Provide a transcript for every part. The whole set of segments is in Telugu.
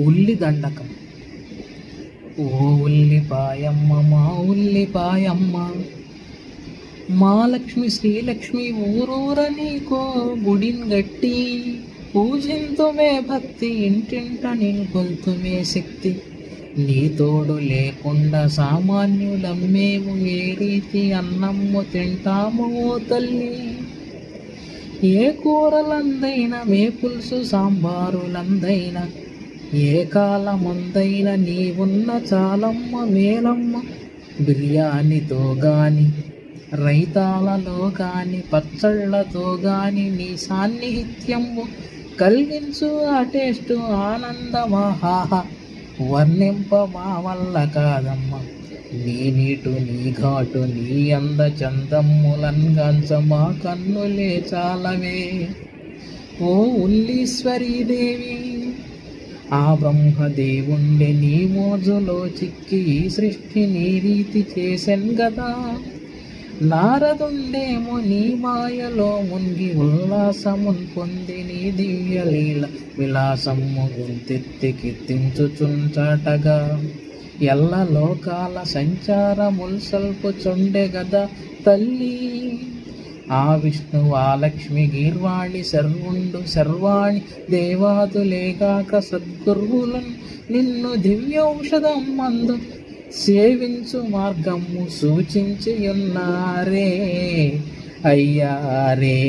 ఉల్లి దండకం. ఓ ఉల్లిపాయమ్మ మా ఉల్లిపాయమ్మ, మా లక్ష్మి శ్రీలక్ష్మి ఊరూర నీకో గుడిన్ గట్టి, పూజింతుమే భక్తి ఇంటింట నిల్కొల్తుమే శక్తి. నీ తోడు లేకుండా సామాన్యులమ్మేము ఏ రీతి అన్నమ్ము తింటాము ఓ తల్లి. ఏ కూరలందైనా మే పులుసు సాంబారులందైనా, ఏ కాలమందైనా నీవున్న చాలమ్మ మేలమ్మ. బిర్యానీతో గాని రైతాలలో గాని పచ్చళ్ళతో గాని నీ సాన్నిహిత్యము కలిగించు ఆ టేస్టు ఆనందమాహాహ వర్ణింప మా వల్ల కాదమ్మ. నీ నీటు నీ ఘాటు నీ అంద చందమ్ములంగాంచ మా కన్నులే చాలవే. ఓ ఉల్లీశ్వరీదేవి, ఆ బ్రహ్మదేవుండే నీ మోజులో చిక్కి ఈ సృష్టి నీ రీతి చేసెన్ గదా. నారదుండేమో నీ మాయలో మునిగి ఉల్లాసమున్ పొంది నీ దివ్యలీల విలాసము గుంతెత్తి కీర్తించుచుంచాటగా. ఎల్ల లోకాల సంచారముల్ సల్పుచుండె గదా తల్లి. ఆ విష్ణు ఆ లక్ష్మి గీర్వాణి సర్వుండు సర్వాణి దేవాదులేగాక సద్గురువులను నిన్ను దివ్యౌషధం మందు సేవించు మార్గము సూచించియున్నారే అయ్యారే.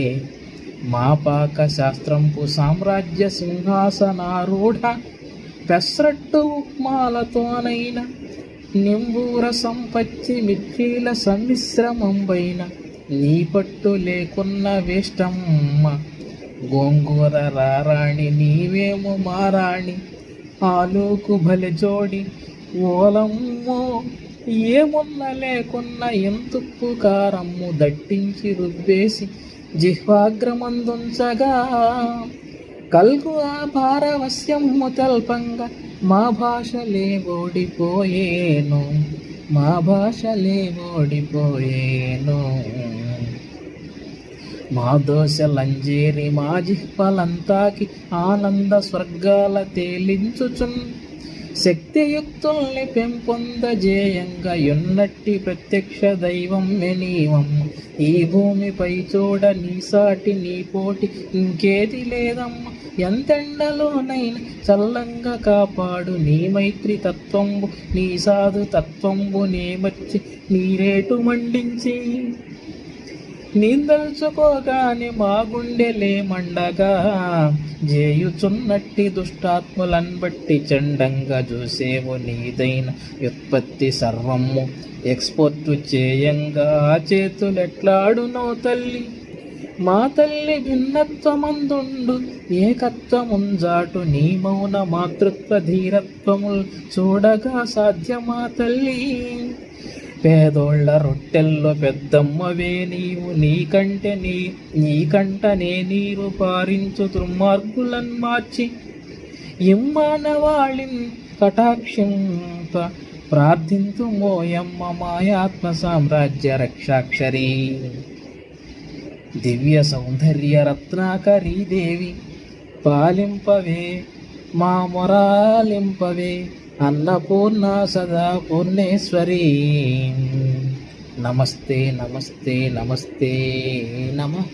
మా పాక శాస్త్రంపు సామ్రాజ్య సింహాసనారూఢ, పెసరట్టు ఉప్మాలతోనైన నింబూర సంపచ్చి మిర్చీల సమ్మిశ్రమంబైన నీ పట్టు లేకున్న వేష్టమ్మ. గోంగూర రారాణి నీవేమో మారాణి, ఆలూకు భలె జోడి ఓలమ్మో. ఏమున్న లేకున్న ఎంతుప్పు కారమ్ము దట్టించి రుబ్బేసి జిహ్వాగ్రమందుంచగా, కల్గు ఆ పారవస్యమ్ము తెల్పంగా మా భాషలే ఓడిపోయేను మా భాషలే ఓడిపోయేను. మా దోశలంజేరి మా జిహ్వలంతాకి ఆనంద స్వర్గాల తేలించుచున్, శక్తియుక్తుల్ని పెంపొందజేయంగా యున్నట్టి ప్రత్యక్ష దైవం నీవమ్మ. ఈ భూమిపై చూడ నీ సాటి నీ పోటి ఇంకేది లేదమ్మ. ఎంతెండలోనైనా చల్లంగా కాపాడు నీ మైత్రి తత్వంబు నీ సాధు తత్వంబు నేమర్చి నీరేటు మండించి, నీందల్చుకోగాని మా గుండెలే మండగా. జేయుచున్నట్టి దుష్టాత్ములన్ బట్టి చండంగా చూసేవు నీదైన వ్యుత్పత్తి సర్వము ఎక్స్పోర్టు చేయంగా చేతులెట్లాడునో తల్లి. మా తల్లి భిన్నత్వమందుండు ఏకత్వముంజాటు నీ మౌన మాతృత్వ ధీరత్వముల్ చూడగా సాధ్యమా తల్లి. పేదోళ్ళ రొట్టెల్లో పెద్దమ్మవే నీవు, నీకంటనే నీరు పారించు దుర్మార్గులన్ మార్చి, ఇమ్మానవాళిన్ కటాక్షింప ప్రార్థింతు మోయమ్మ మాయాత్మ సామ్రాజ్య రక్షాక్షరీ. దివ్య సౌందర్య రత్నాకరీ దేవి, పాలింపవే మా మొరాలింపవే అన్నపూర్ణ సదా పూర్ణేశ్వరీ. నమస్తే నమస్తే నమస్తే నమః.